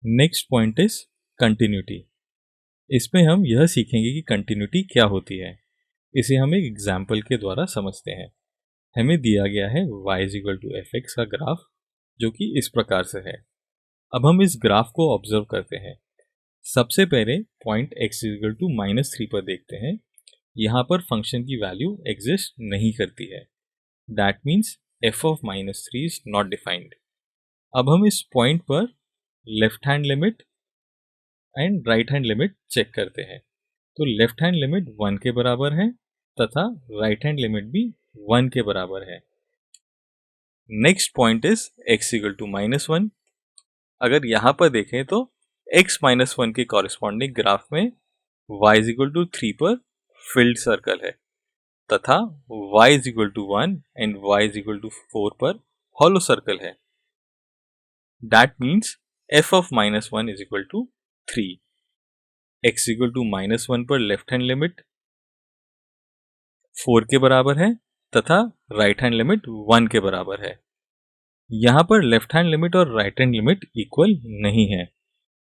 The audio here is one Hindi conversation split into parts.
Next point is continuity. इसमें हम यह सीखेंगे कि कंटिन्यूटी क्या होती है। इसे हम एक एग्जाम्पल के द्वारा समझते हैं। हमें दिया गया है y = fx का ग्राफ, जो कि इस प्रकार से है। अब हम इस ग्राफ को ऑब्जर्व करते हैं। सबसे पहले पॉइंट x = -3 पर देखते हैं। यहाँ पर फंक्शन की वैल्यू एग्जिस्ट नहीं करती है। That means f of -3 is not defined. अब हम इस पॉइंट पर left hand limit and right hand limit check करते हैं। तो लेफ्ट हैंड लिमिट 1 के बराबर है तथा राइट हैंड लिमिट भी 1 के बराबर है। Next point is x = -1। अगर यहाँ पर देखें तो x - 1 के कॉरेस्पॉन्डिंग ग्राफ में y = 3 पर फिल्ड सर्कल है तथा y = 1 एंड y = 4 पर हॉलो सर्कल है। That means f of -1 is equal to 3। x = -1 पर लेफ्ट हैंड लिमिट 4 के बराबर है तथा राइट हैंड लिमिट 1 के बराबर है। यहाँ पर लेफ्ट हैंड लिमिट और राइट हैंड लिमिट इक्वल नहीं है।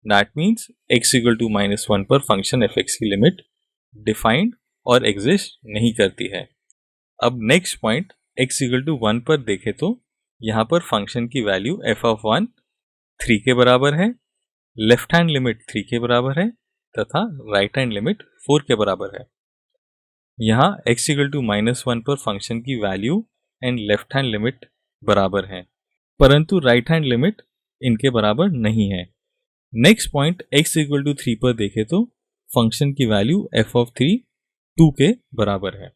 दैट मीन्स x = -1 पर फंक्शन fx की लिमिट डिफाइंड और एग्जिस्ट नहीं करती है। अब नेक्स्ट पॉइंट x = 1 पर देखें तो यहाँ पर फंक्शन की वैल्यू f of 1 3 के बराबर है, लेफ्ट हैंड लिमिट 3 के बराबर है तथा राइट हैंड लिमिट 4 के बराबर है। यहाँ x = -1 पर फंक्शन की value and left hand limit बराबर है, परंतु राइट हैंड लिमिट इनके बराबर नहीं है। नेक्स्ट पॉइंट x = 3 पर देखें तो फंक्शन की वैल्यू f of 3 2 के बराबर है,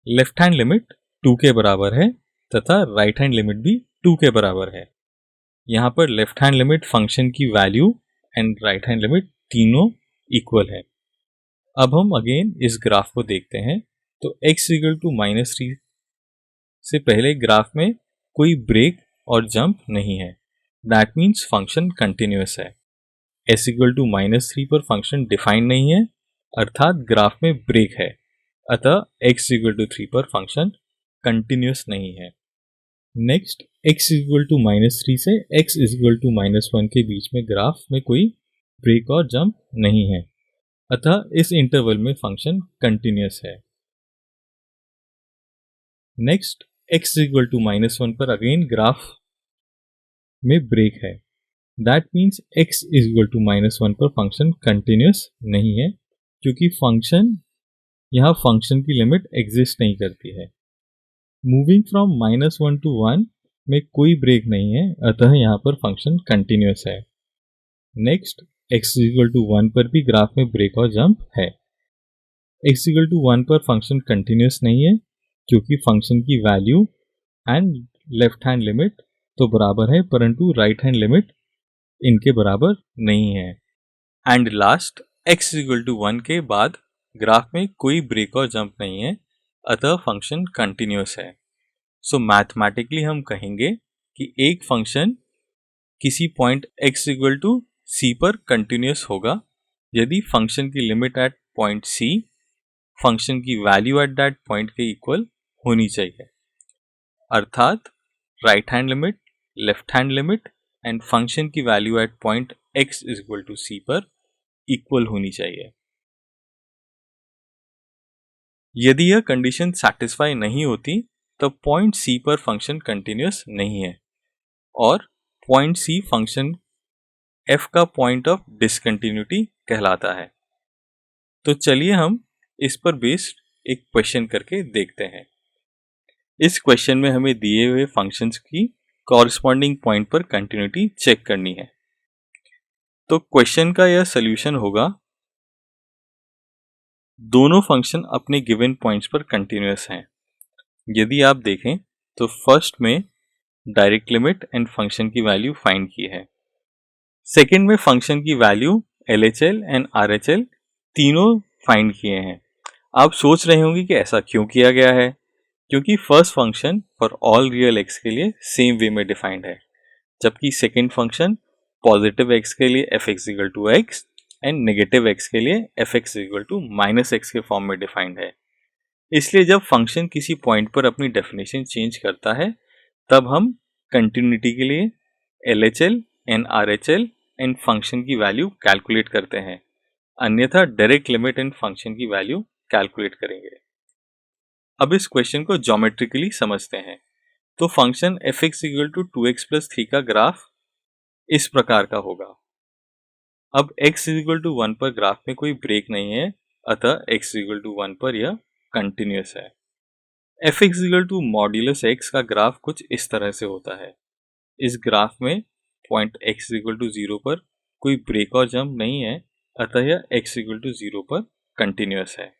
लेफ्ट हैंड लिमिट 2 के बराबर है तथा राइट हैंड लिमिट भी 2 के बराबर है। यहाँ पर लेफ्ट हैंड लिमिट फंक्शन की value and right hand limit तीनों इक्वल है। अब हम अगेन इस ग्राफ को देखते हैं तो x = -3 से पहले ग्राफ में कोई ब्रेक और जंप नहीं है। दैट मीन्स फंक्शन कंटिन्यूअस है। s = -3 पर फंक्शन डिफाइन नहीं है, अर्थात ग्राफ में ब्रेक है। अतः x = 3 पर फंक्शन कंटिन्यूअस नहीं है। नेक्स्ट x = -3 से x = -1 के बीच में ग्राफ में कोई ब्रेक और जंप नहीं है, अतः इस इंटरवल में फंक्शन कंटिन्यूअस है। नेक्स्ट x = -1 पर अगेन ग्राफ में ब्रेक है। दैट मीन्स x = -1 पर फंक्शन कंटिन्यूअस नहीं है, क्योंकि यहाँ फंक्शन की लिमिट एग्जिस्ट नहीं करती है। मूविंग फ्रॉम -1 to 1 में कोई ब्रेक नहीं है, अतः यहाँ पर फंक्शन कंटिन्यूअस है। नेक्स्ट x = 1 पर भी ग्राफ में ब्रेक और जंप है। x = 1 पर फंक्शन कंटिन्यूअस नहीं है, क्योंकि फंक्शन की value and left hand limit तो बराबर है, परंतु राइट हैंड लिमिट इनके बराबर नहीं है। एंड लास्ट x = 1 के बाद ग्राफ में कोई ब्रेक और जंप नहीं है, अतः फंक्शन कंटिन्यूअस है। सो मैथमेटिकली हम कहेंगे कि एक फंक्शन किसी पॉइंट x = c पर कंटिन्यूअस होगा यदि फंक्शन की limit at point c function की वैल्यू एट दैट पॉइंट के इक्वल होनी चाहिए, अर्थात right hand limit, left hand limit and function की value at point x = c पर इक्वल होनी चाहिए। यदि यह कंडीशन सेटिस्फाई नहीं होती तो पॉइंट C पर फंक्शन कंटिन्यूअस नहीं है और पॉइंट C फंक्शन f का पॉइंट ऑफ डिसकंटिन्यूटी कहलाता है। तो चलिए हम इस पर बेस्ड एक क्वेश्चन करके देखते हैं। इस क्वेश्चन में हमें दिए हुए फंक्शंस की कॉरस्पॉन्डिंग पॉइंट पर कंटिन्यूटी चेक करनी है। तो क्वेश्चन का यह सॉल्यूशन होगा, दोनों फंक्शन अपने गिवन पॉइंट्स पर कंटिन्यूअस हैं। यदि आप देखें तो फर्स्ट में डायरेक्ट लिमिट एंड फंक्शन की वैल्यू फाइंड की है। सेकंड में फंक्शन की वैल्यू LHL एंड RHL तीनों फाइंड किए हैं। आप सोच रहे होंगे कि ऐसा क्यों किया गया है, क्योंकि first function for all real x के लिए सेम वे में डिफाइंड है, जबकि सेकंड फंक्शन पॉजिटिव x के लिए fx = x and negative x के लिए fx = -x के फॉर्म में डिफाइंड है। इसलिए जब फंक्शन किसी पॉइंट पर अपनी डेफिनेशन चेंज करता है तब हम कंटिन्यूटी के लिए LHL and RHL in function की वैल्यू कैलकुलेट करते हैं, अन्यथा डायरेक्ट लिमिट इन फंक्शन की वैल्यू कैलकुलेट करेंगे। अब इस क्वेश्चन को ज्योमेट्रिकली समझते हैं। तो फंक्शन f(x = 2x + 3) का ग्राफ इस प्रकार का होगा। अब x = 1 पर ग्राफ में कोई ब्रेक नहीं है, अतः x = 1 पर यह कंटिन्यूअस है। f(x = मॉड्यूलस x) का ग्राफ कुछ इस तरह से होता है। इस ग्राफ में पॉइंट x = 0 पर कोई ब्रेक और जंप नहीं है, अतः यह x = 0 पर कंटिन्यूअस है।